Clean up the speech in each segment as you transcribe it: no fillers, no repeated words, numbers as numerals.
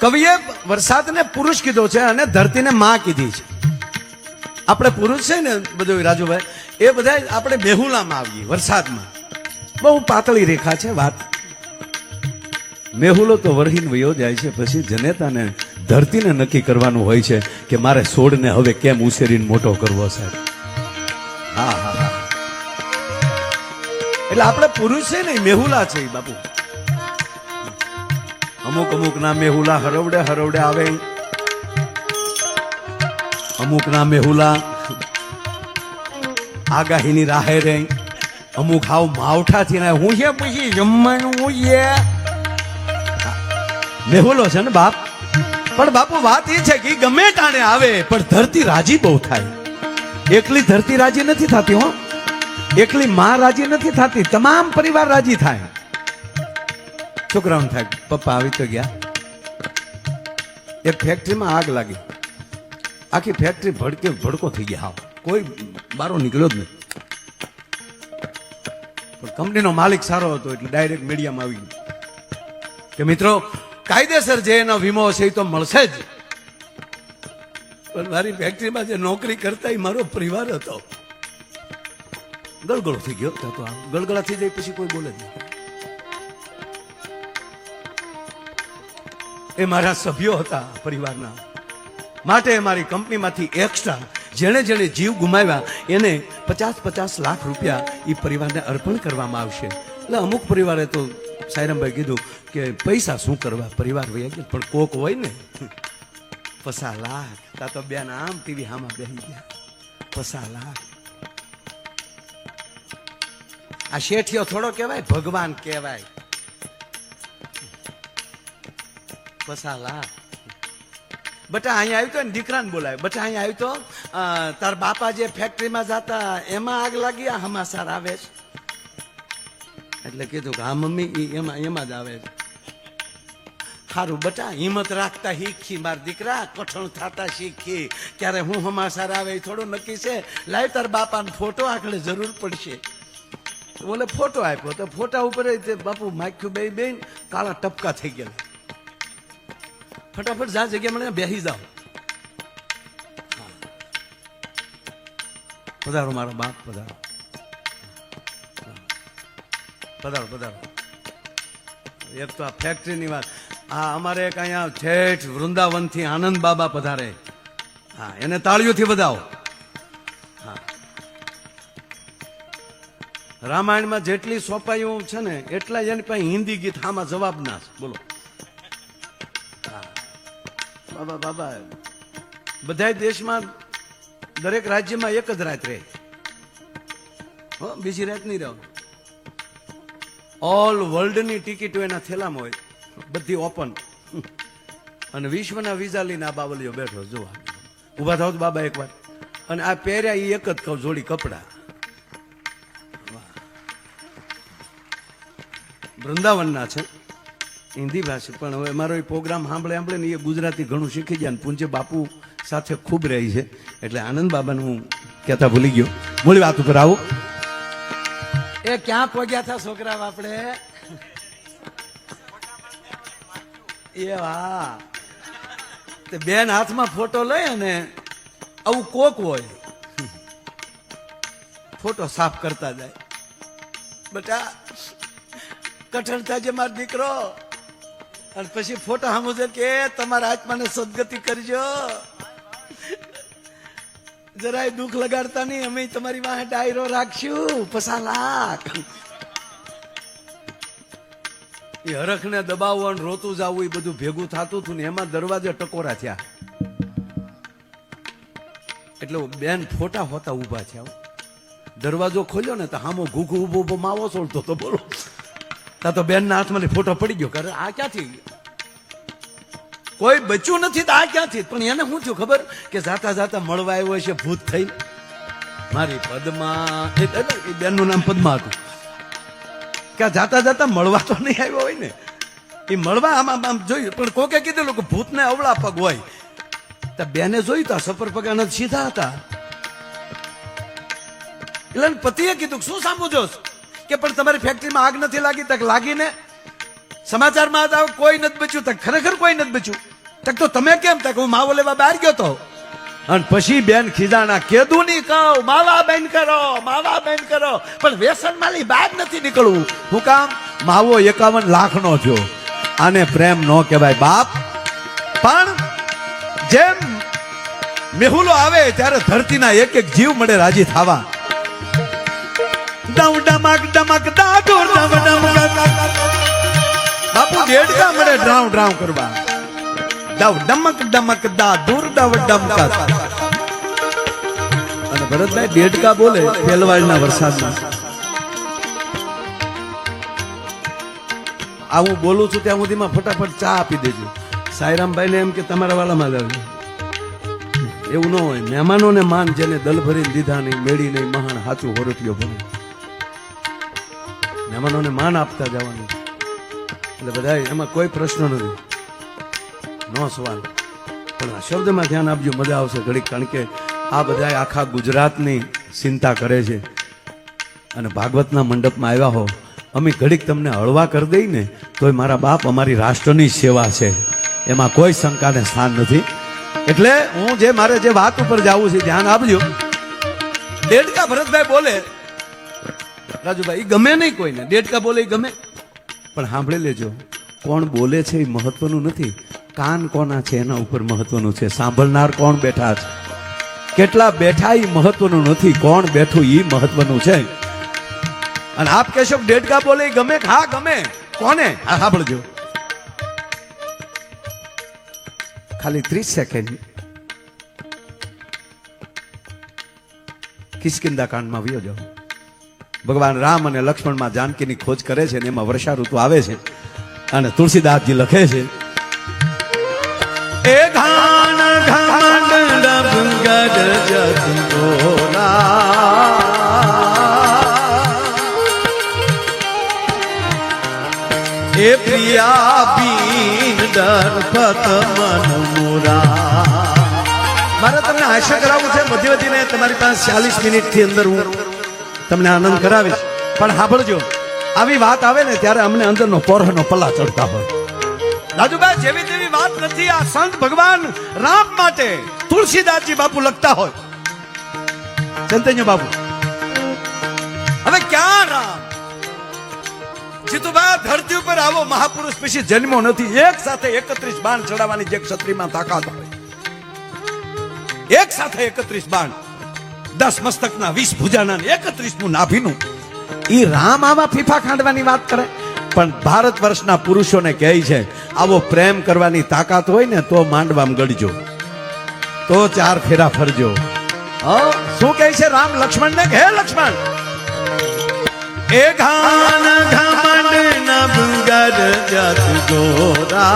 કવિએ વરસાદને પુરુષ કીધો છે અને ધરતીને માં કીધી છે. આપણે પુરુષ છે ને બધું રાજુભાઈ, એ બધા આપણે મેહુલામાં આવીએ વરસાદમાં. બહુ પાતળી રેખા છે વાત. મેહુલો તો વરહીન વયો જાય છે, પછી જનેતાને ધરતીને નક્કી કરવાનું હોય છે કે મારે છોડને હવે કેમ ઉછેરીને મોટો કરવો સાહેબ. હા હા હા, એટલે આપણે પુરુષ છે ને મેહુલા છે બાપુ. અમુક અમુક ના મેહુલા હરવડે હરવડે આવે, અમુક ના મેહુલા આગાહીની રાહે રે, અમુક હાવ માવઠાથી ના હું છે પછી જમવાનું હું છે મેહુલો છે ને બાપ. પણ બાપુ વાત એ છે કે ગમે ટાણે આવે પણ ધરતી રાજી બહુ થાય. એકલી ધરતી રાજી નથી થતી હો, એકલી માં રાજી નથી થતી, તમામ પરિવાર રાજી થાય. છોકરાઓને થાય પપ્પા આવી તો ગયા. એક ફેક્ટરીમાં આગ લાગી, આખી ફેક્ટરી ભડકે ભડકો થઈ ગયા. હાવ કોઈ બારો નીકળ્યો જ નહીં. પણ કંપનીનો માલિક સારો હતો એટલે ડાયરેક્ટ મીડિયામાં આવી ગયું કે મિત્રો કાયદેસર જે એનો વીમો છે એ તો મળશે જ, પણ મારી ફેક્ટરીમાં જે નોકરી કરતા એ મારો પરિવાર હતો. ગળગળો થઈ ગયો. તો ગળગળા થઈ જાય પછી કોઈ બોલે જ નહીં. એ મારા સભ્યો હતા પરિવારના, માટે મારી કંપનીમાંથી એક્સ્ટ્રા જેણે જેણે જીવ ગુમાવ્યા એને 50-50 લાખ રૂપિયા એ પરિવારને અર્પણ કરવામાં આવશે. એટલે અમુક પરિવારે તો સાયરામભાઈ કીધું કે પૈસા શું કરવા, પરિવાર વહી ગયા, પણ કોક હોય ને 50 લાખ. તા તો બેન આમ ટીવી હામાં બેસી ગયા. 50 લાખ આ શેઠિયો થોડો કહેવાય, ભગવાન કહેવાય. 50 લાખ. બટા અહીંયા આવ્યું તો ને દીકરાને બોલાય, બટા અહીંયા આવ્યું તો તાર બાપા જે ફેક્ટરીમાં જતા એમાં આગ લાગી, આ હમાસાર આવે છે. એટલે કીધું કે હા મમ્મી એમાં જ આવે છે. સારું બટા હિંમત રાખતા શીખી, માર દીકરા કઠણ થતા શીખી. ક્યારે હું હમાસાર આવે એ થોડું નક્કી છે. લાવ તાર બાપાનો ફોટો આખડે જરૂર પડશે. બોલે ફોટો આપ્યો તો ફોટા ઉપર બાપુ માખ્યું બે બેન કાળા ટપકા થઈ ગયા. ફટાફટ જ્યાં જગ્યા મળે બેસી જાઓ. પધારો મારા બાપ, પધારો પધારો પધારો. એક તો આ ફેક્ટરીની વાત. આ અમારે એક અહીંયા છેઠ વૃંદાવનથી આનંદ બાબા પધારે. હા, એને તાળીઓથી વધાવો. હા, રામાયણમાં જેટલી સોપાઈઓ છે ને એટલા જ એની પાસે હિન્દી ગીત આમાં જવાબ ના છે. બોલો બાબા બાબા. બધા દેશમાં દરેક રાજ્યમાં એક જ રાત રહે, બીજી રાત નહીં રહો. ઓલ વર્લ્ડની ટિકિટો એના થેલામાં હોય, બધી ઓપન. અને વિશ્વના વિઝા લઈને આ બાવલીઓ બેઠો જોવા. ઉભા થાવ તો બાબા એકવાર. અને આ પહેર્યા એ એક જ જોડી કપડા. વૃંદાવનના છે, હિન્દી ભાષા, પણ હવે મારો એ પ્રોગ્રામ સાંભળે ને એ ગુજરાતી ઘણું શીખી જાય. પૂંજ્ય બાપુ સાથે ખૂબ રહી છે એટલે આનંદ બાબાને હું કહેતા ભૂલી ગયો. મૂળ વાત ઉપર આવું. એ ક્યાં પહોંચ્યા હતા છોકરા આપણે? એ હા, તે બેન હાથમાં ફોટો લઈ અને આવું કોક હોય ફોટો સાફ કરતા જાય. બેટા કઠણ થાય મારો દીકરો. અને પછી ફોટો સામું છે કે તમારા આત્માને સદગતિ કરજો, જરાય દુઃખ લગાડતા નહીં, અમે તમારી વાહે ડાયરો રાખશું. 50 લાખ. એ હરખને દબાવવાનું રોતું જવું એ બધું ભેગું થતું હતું ને એમાં દરવાજે ટકોરા થયા. એટલે બેન ફોટા હોતા ઉભા છે. દરવાજો ખોલ્યો ને તો હામો ઘૂઘું ઉભો ઉભો માવો છોડતો તો. બોલો તો બેન ના હાથમાંથી ફોટો પડી ગયો. કરે આ ક્યાંથી? કોઈ બચ્યું નથી તો આ ક્યાંથી? પણ એને શું થયું ખબર કે જાતા જાતા મળવા આવ્યો છે ભૂત થઈ. મારી પદ્મા, એ બેનનું નામ પદ્મા હતું. કે જાતા જાતા મળવા તો નહીં આવ્યો હોય ને, એ મળવા આમ જોયું. પણ કોકે કીધેલું કે ભૂતને અવળા પગ હોય. તો બેને જોયું તો સફર પગ અનંત સીધા હતા. એટલે પતિએ કીધું શું સાંભળો છો કે પણ તમારી ફેક્ટરીમાં આગ નથી લાગી? તક લાગીને સમાચારમાં આજ કોઈ નથી બચ્યું. તક ખરેખર કોઈ નથી બચ્યું. તક તો તમે કેમ? તક હું માવો લેવા બહાર ગયો તો. અને પછી બેન ખીજાણા, કેદું નહીં કહું, માવા બેન કરો, માવા બેન કરો, પણ વ્યસન માલી બહાર નથી નીકળવું. હું કામ? માવો 51 લાખ નો થયો. આને પ્રેમ નો કહેવાય બાપ. પણ જેમ મેહુલો આવે ત્યારે ધરતીના એક એક જીવ મળે રાજી થવા. ડમ ડમક ડમક દાદુર ડમ ડમ બાપુ દેડકા મળે ડ્રાઉ ડ્રાઉ કરવા. ડવ ડમક ડમક દાદુર ડવ ડમક. અને ભરતભાઈ દેડકા બોલે પેલવાડના વરસાદમાં. આ હું બોલું છું ત્યાં સુધીમાં ફટાફટ ચા આપી દેજો. સાયરામભાઈ ને એમ કે તમારા વાળામાં લાવજો. એવું ન હોય. મહેમાનોને માન જેને દલ ભરીને દીધા નહીં, મેળી નહીં, મહાન હાચું હોરટીયો ભણે. મહેમાનોને માન આપતા જવાનું. એટલે બધા એમાં કોઈ પ્રશ્ન નથી, નો સવાલ. પણ આ શબ્દમાં ધ્યાન આપજો, મજા આવશે ઘડીક. કારણ કે આ બધા આખા ગુજરાતની ચિંતા કરે છે. અને ભાગવતના મંડપમાં આવ્યા હો, અમે ઘડીક તમને હળવા કરી દઈ ને તોય મારા બાપ અમારી રાષ્ટ્રની સેવા છે, એમાં કોઈ શંકાને સ્થાન નથી. એટલે હું જે મારે જે વાત ઉપર જવું છે ધ્યાન આપજો. દેડકા ભરતભાઈ બોલે, રાજુભાઈ ગમે નહીં કોઈને, દેડકા બોલે ગમે, પણ સાંભળી લેજો, કોણ બોલે છે એ મહત્વનું નથી, કાન કોના છે એના ઉપર મહત્વનું છે. સાંભળનાર કોણ બેઠા છે, કેટલા બેઠા એ મહત્વનું નથી, કોણ બેઠું એ મહત્વનું છે. અને આપ કહેશો દેડકા બોલે ગમે? હા ગમે. કોને? હા સાંભળજો, ખાલી 30 સેકન્ડ. કિષ્કિંધા કાંડમાં વ્યો જાઓ. ભગવાન રામ અને લક્ષ્મણમાં જાનકીની ખોજ કરે છે ને એમાં વર્ષા ઋતુ આવે છે. અને તુલસીદાસજી લખે છે, એ ઘાન ઘમંડ ડબગડ જતોરા, એ પ્રિયા બીન દરપત મન મોરા. મારે તમને આશા કરાવવું છે મધ્યવતીને, તમારી પાસે 40 મિનિટથી અંદર હું તમને આનંદ કરાવીશ. પણ સાંભળજો, આવી વાત આવે ને ત્યારે અમને અંદરનો પોરહનો પલ્લા ચડતા હોય. રાજુભાઈ જેવી તેવી વાત નથી. આ સંત ભગવાન રામ માટે તુલસીદાસજી બાપુ લખતા હોય, ચંતન્ય બાપુ. હવે ક્યાં રામ? જીતુભાઈ ધરતી ઉપર આવો મહાપુરુષ પછી જન્મો નથી. એક સાથે 31 બાણ ચડાવવાની જે ક્ષત્રિયમાં તાકાત હોય, એક સાથે 31 બાણ, 10 મસ્તકના 20 ભુજાના 31 નાભીનું. ઈ રામ આવા ફીફા ખાંડવાની વાત કરે? પણ ભારત વર્ષના પુરુષોને કહે છે, આવો પ્રેમ કરવાની તાકાત હોય ને તો માંડવામાં ગળજો, તો 4 ફેરા ફરજો. શું કહે છે રામ લક્ષ્મણ ને? હે લક્ષ્મણ, એ ઘાન ઘમંડ નબગડ જત ગોરા.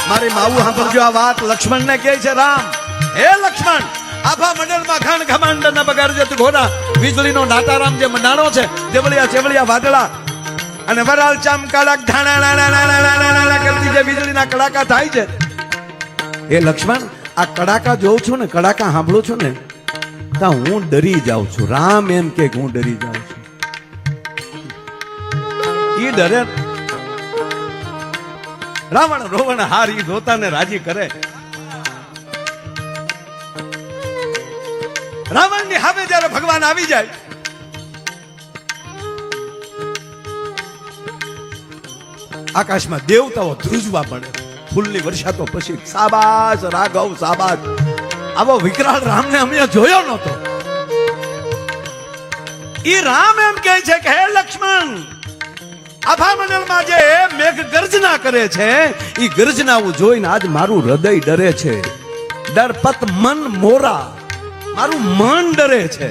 મારી માવું સાંભળજો આ વાત. લક્ષ્મણ ને કહે છે રામ, હે લક્ષ્મણ, આભા મંડળમાં ઘાન ઘમંડ ન બગાડજે તું ઘોડા. વીજળીનો દાતારામ જે મંડાણો છે, દેવળિયા ચેવળિયા વાદળા અને વરાળ ચામ કડક ધાણા કરતી જે વીજળીના કડાકા થાય છે, એ લક્ષ્મણ આ કડાકા જોઉં છું ને, કડાકા સાંભળું છું ને, તા હું ડરી જાઉં છું. રામ એમ કે હું ડરી જાઉં છું. ઈ ડરે. રાવણ રોવણ હારી રોતાને રાજી કરે. રાવણ ની સામે જયારે ભગવાન આવી જાય, આકાશમાં દેવતાઓ ધ્રુજવા પડે. ફૂલની વર્ષા તો પછી સાબાસ રાઘવ સાબાસ. આવો વિકરાળ રામને અમે જોયો નહોતો. ઈ રામ એમ કહે છે કે હે લક્ષ્મણ, આભા મંડળમાં જે મેઘ ગર્જના કરે છે, ઈ ગર્જનાઓ જોઈને આજ મારું હૃદય ડરે છે. ડરપત મન મોરા, મારું મન ડરે છે.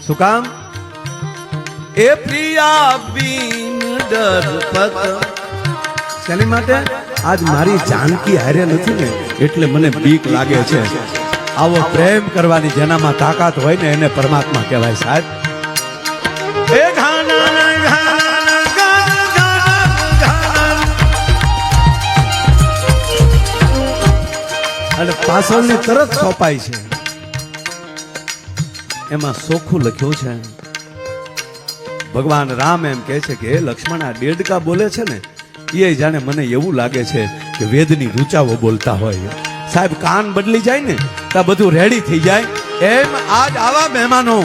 શું કામ? એ પ્રિયા બીન ડરપત. શેની માટે? આજ મારી જાનકી હારે નથી ને એટલે મને બીક લાગે છે. આવો પ્રેમ કરવાની જેનામાં તાકાત હોય ને એને પરમાત્મા કહેવાય સાહેબ. એ અને પાછળની તરત સોંપાય છે, એમાં સોખું લખ્યું છે, ભગવાન રામ એમ કહે છે કે હે લક્ષ્મણ આ દેડકા બોલે છે ને એ જાણે મને એવું લાગે છે કે વેદની રૂચાઓ બોલતા હોય. સાહેબ કાન બદલી જાય ને તો બધું રેડી થઈ જાય. એમ આજ આવા મહેમાનો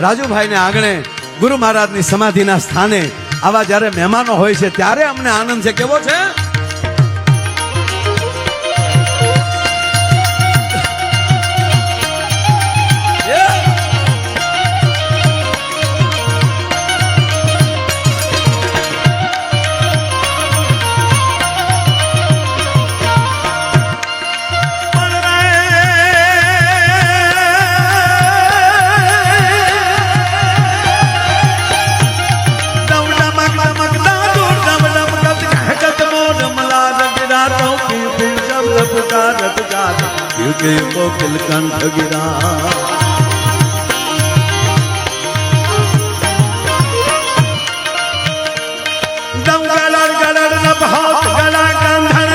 રાજુભાઈને આંગણે ગુરુ મહારાજની સમાધિના સ્થાને આવા જ્યારે મહેમાનો હોય છે ત્યારે અમને આનંદ છે. કેવો છે? कोकिल कंठ गिरा दम गलर गलर न बहुत गला कंधर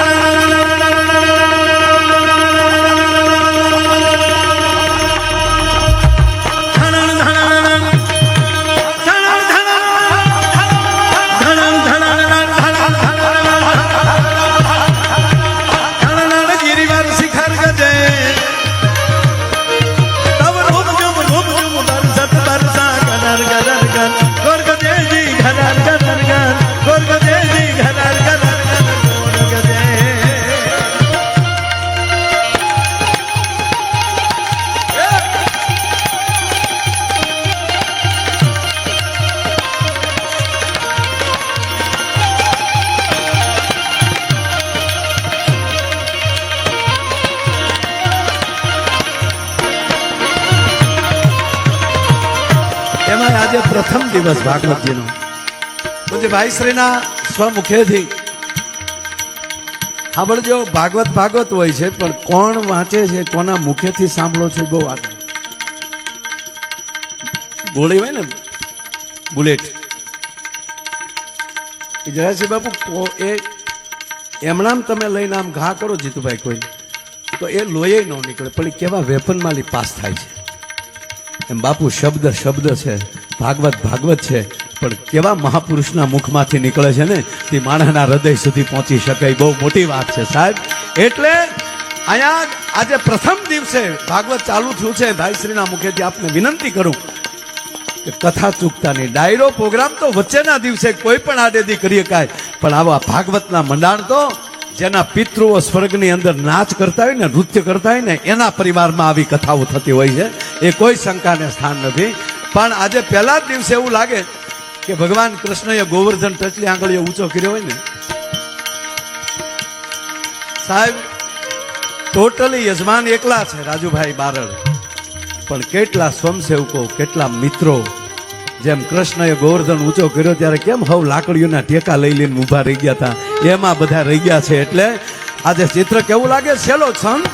આજે પ્રથમ દિવસ ભાગવતજીનો પૂજ્ય ભાઈશ્રીના સ્વમુખેથી સાંભળજો. ભાગવત ભાગવત હોય છે પણ કોણ વાંચે છે કોના મુખેથી સાંભળો છો બહુ વાત. ગોળી હોય ને બુલેટ એ જરાસી બાપુ એ એમણામ તમે લઈને આમ ઘા કરો જીતુભાઈ કોઈ તો એ લોહી ન નીકળે પણ કેવા વેપનમાંથી પાસ થાય છે. એમ બાપુ શબ્દ શબ્દ છે, ભાગવત ભાગવત છે, પણ કેવા મહાપુરુષના મુખમાંથી નીકળે છે ને તે માણસના હૃદય સુધી પહોંચી શકે એ બહુ મોટી વાત છે સાહેબ. એટલે અહીંયા આજે પ્રથમ દિવસે ભાગવત ચાલુ થયું છે. ભાઈશ્રીના મુખેથી આપને વિનંતી કરું કે કથા ચૂકતા નહીં. ડાયરો પ્રોગ્રામ તો વચ્ચેના દિવસે કોઈ પણ આડેદી કરી શકાય, પણ આવા ભાગવતના મંડાણ તો જેના પિતૃઓ સ્વર્ગની અંદર નાચ કરતા હોય ને નૃત્ય કરતા હોય ને એના પરિવારમાં આવી કથાઓ થતી હોય છે. એ કોઈ શંકાને સ્થાન નથી. પણ આજે પહેલા જ દિવસે એવું લાગે કે ભગવાન કૃષ્ણએ ગોવર્ધન ટચલી આંગળીઓ ઊંચો કર્યો હોય ને સાહેબ. ટોટલી યજમાન એકલા છે રાજુભાઈ બારડ, પણ કેટલા સ્વયંસેવકો કેટલા મિત્રો. જેમ કૃષ્ણએ ગોવર્ધન ઊંચો કર્યો ત્યારે કેમ હવ લાકડીઓના ટેકા લઈ લઈને ઊભા રહી ગયા હતા એમાં બધા રહી ગયા છે. એટલે આજે ચિત્ર કેવું લાગે? છેલ્લો છંદ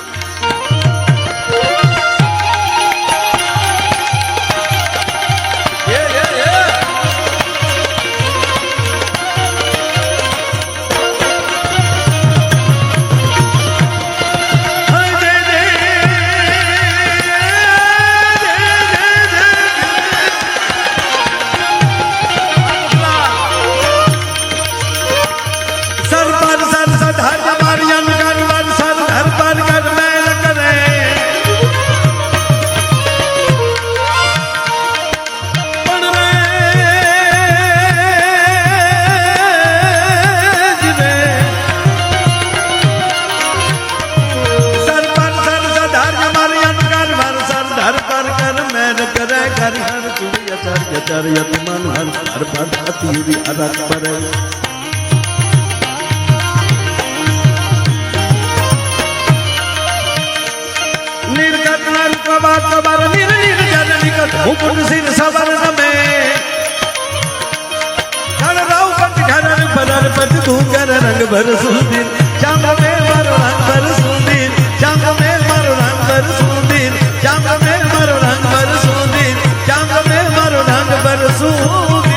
રંગ ભર સુધીર ચાંદ મેં મારો રંગ ભર સુધીર ચાંદ મેં મારો રંગ ભર સુધીર ચાંદ મેં મારો રંગ ભર સુધીર ચાંદ મેં મારો રંગ ભર સુધીર.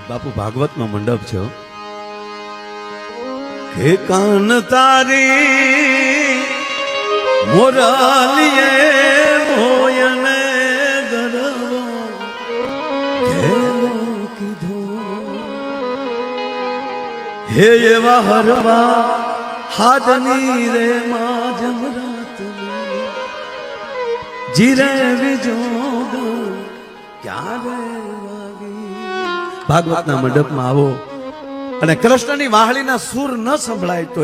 બાપુ ભાગવત નો મંડપ છે કે કાન તારી મોરાલીએ મોયને ગરવો ઘેરો કીધો હે એવા હરવા હાજની રે માં જમરાતની જીરે વિજોગ ક્યારે વાગી. ભાગવતના મંડપમાં આવો અને કૃષ્ણની વાહળીના સૂર ન સંભળાય તો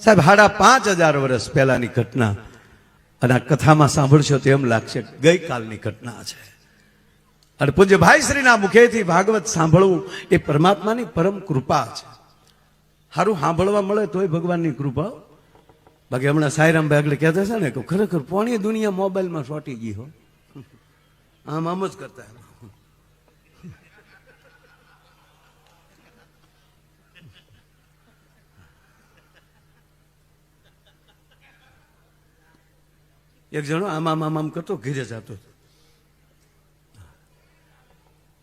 સાહેબ 5,500 વર્ષ પહેલાની ઘટના અને આ કથામાં સાંભળશો તો એમ લાગશે ગઈકાલની ઘટના છે. અને પૂજ્ય ભાઈ શ્રીના મુખેથી ભાગવત સાંભળવું એ પરમાત્માની પરમ કૃપા છે. સારું સાંભળવા મળે તોય ભગવાનની કૃપા. બાકી હમણાં સાંઈરામભાઈ આગળ કહેતા છે ને કે ખરેખર પોણી દુનિયા મોબાઈલમાં સોટી ગઈ હો. આમ જ કરતા. એક જણો આમ કરતો ઘીરે જતો હતો.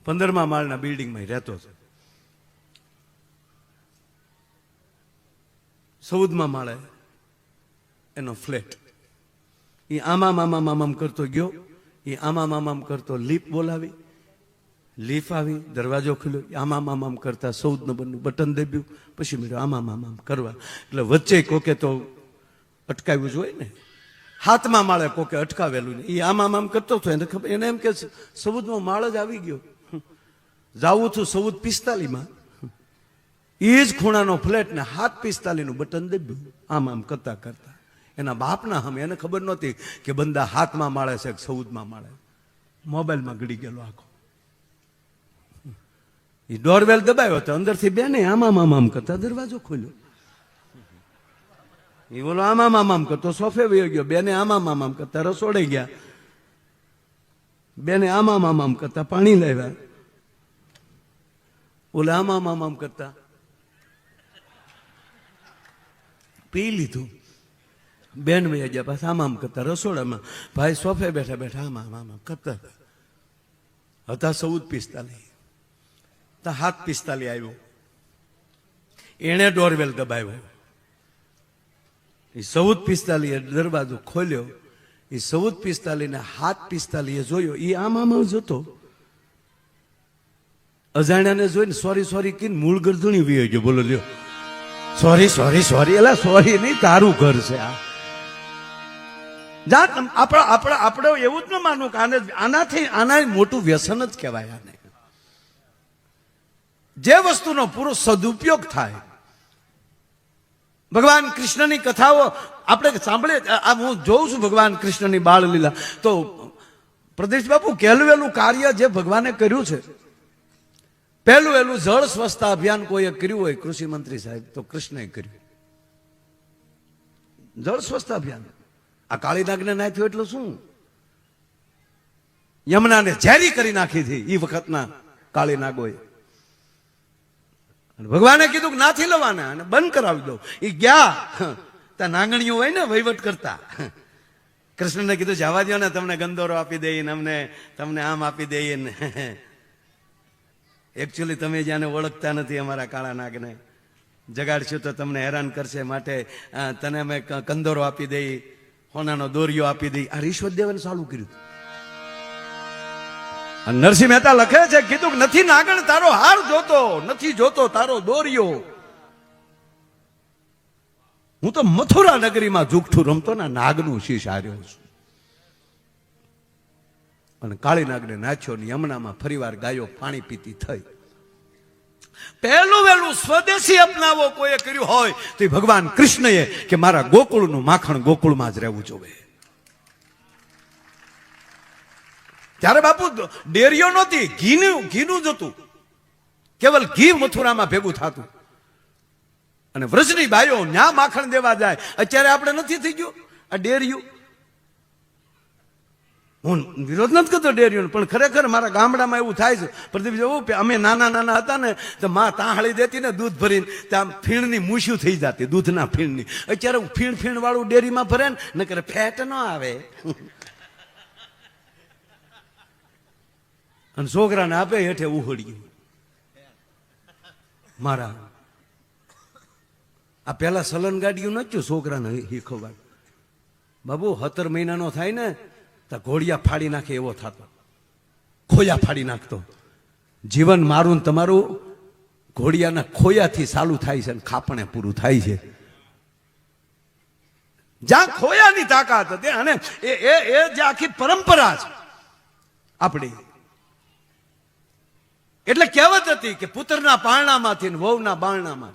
15મા માળના બિલ્ડિંગમાં રહેતો હતો. 14મા માળે એનો ફ્લેટ. એ આમામ કરતો ગયો. એ આમામ કરતો લીપ બોલાવી, લીફ આવી, દરવાજો ખુલ્યો. આમામ કરતા 14 નંબરનું બટન દબ્યું. પછી મેળ્યો આમામ કરવા. એટલે વચ્ચે કોકે તો અટકાવ્યું જ હોય ને. 7મા માળે કોકે અટકાવેલું. એ આમામ કરતો હતો. એને ખબર, એને એમ કે 14મો માળ જ આવી ગયો. જાવું છું 14:45માં. એ જ ખૂણાનો ફ્લેટ ને 7:45નું બટન દબ્યું. આમ કરતા કરતા એના બાપના હમે એને ખબર નહોતી કે બંદા 7મા માળે છે કે 14મા માળે. મોબાઈલમાં ગળી ગયેલો આખો. એ ડોરબેલ દબાવ્યો તો અંદરથી બેને આમ કરતા દરવાજો ખોલ્યો. એ બોલો આમ કરતો સોફે વયો ગયો. બેને આમ કરતા રસોડે ગયા. બેને આમ કરતા પાણી લાવ્યા. ઓલે આમ કરતા પી લીધું. બેન વયા ગયા. પાછા આમ કરતા રસોડામાં. ભાઈ સોફે બેઠા બેઠા આમ કરતા હતા. 14:45 તો 7:45 આવ્યો. એણે ડોરવેલ દબાવ્યો. એ 14:45 દરવાજો ખોલ્યો. એ 14:45 ને 7:45 જોયો. એ આમ જોતો. અજાણ્યાને જોઈને સોરી કીને મૂળ ગરદણી વી ગયો. બોલો લ્યો સોરી એલા સોરી નહીં, તારું ઘર છે આ. આપણે એવું જ ન માનવું કે આના મોટું વ્યસન જ કહેવાય. આને જે વસ્તુનો પૂરો સદુપયોગ થાય. ભગવાન કૃષ્ણની કથાઓ આપણે સાંભળીએ. હું જોઉં છું ભગવાન કૃષ્ણની બાળ લીલા. તો પ્રદેશ બાપુ કહેલું કાર્ય જે ભગવાને કર્યું છે. પહેલું જળ સ્વચ્છતા અભિયાન કોઈએ કર્યું હોય કૃષિ મંત્રી સાહેબ તો કૃષ્ણએ કર્યું. જળ સ્વચ્છતા અભિયાન. આ કાળીનાગને નાખ્યું એટલે શું? યમુનાને ઝેરી કરી નાખી હતી એ વખતના કાળીનાગોએ. ભગવાને કીધું કે નાથી લેવાના અને બંધ કરાવી દો. એ ગયા ત્યાં નાંગણીઓ હોય ને વહીવટ કરતા. કૃષ્ણને કીધું જવા દો ને, તમને ગંદોરો આપી દઈએ ને તમને આમ આપી દઈએ ને. એકચ્યુઅલી તમે જ્યાંને ઓળખતા નથી અમારા કાળા નાગને. જગાડશું તો તમને હેરાન કરશે, માટે તને અમે કંદોરો આપી દઈ, હોનાનો દોરિયો આપી દઈ. આ રિશ્વત દેવાને ચાલુ કર્યું. નરસિંહ મહેતા લખે છે, કીધું કે નથી નાગણ તારો હાર જોતો, નથી જોતો તારો દોરિયો. હું તો મથુરા નગરીમાં જુગઠું રમતો ને નાગનું શીશ હાર્યો છું. અને કાળી નાગને નાચ્યો ને યમુનામાં ફરીવાર ગાયો પાણી પીતી થઈ. પહેલું સ્વદેશી અપનાવો કોઈએ કર્યું હોય તો ભગવાન કૃષ્ણએ કે મારા ગોકુળનું માખણ ગોકુળમાં જ રહેવું જોઈએ. ત્યારે બાપુ ડેરીઓ નહોતી, ઘીનું જ હતું. કેવલ ઘી મથુરામાં ભેગું થતું. અને વ્રજની બાઈઓ ન્યા માખણ દેવા જાય. અત્યારે આપણે નથી થઈ ગયું આ ડેરીઓ. હું વિરોધ નથી કરતો ડેરીઓનો, પણ ખરેખર મારા ગામડામાં એવું થાય છે. પ્રદીપ જેવું અમે નાના હતા ને તો માં તાહળી દેતી ને દૂધ ભરીને ત્યાં ફીણની મૂછ્યું થઈ જતી, દૂધના ફીણની. અત્યારે ફીણ વાળું ડેરીમાં ભરે ને કરે ફેટ ન આવે. અને છોકરાને આપે હેઠે ઉહળ્યું. મારા આ પેલા સલન ગાડીઓ નચ્યું છોકરાને શીખવાડ બાબુ 17 મહિનાનો થાય ને તો ઘોડિયા ફાડી નાખે એવો થતો, ખોયા ફાડી નાખતો. જીવન મારું ને તમારું ઘોડિયાના ખોયાથી ચાલુ થાય છે, ખાપણે પૂરું થાય છે. જ્યાં ખોયાની તાકાત હતી અને એ જે આખી પરંપરા છે આપણી, એટલે કહેવત હતી કે પુત્રના પારણામાંથી ને વહુના બારણામાં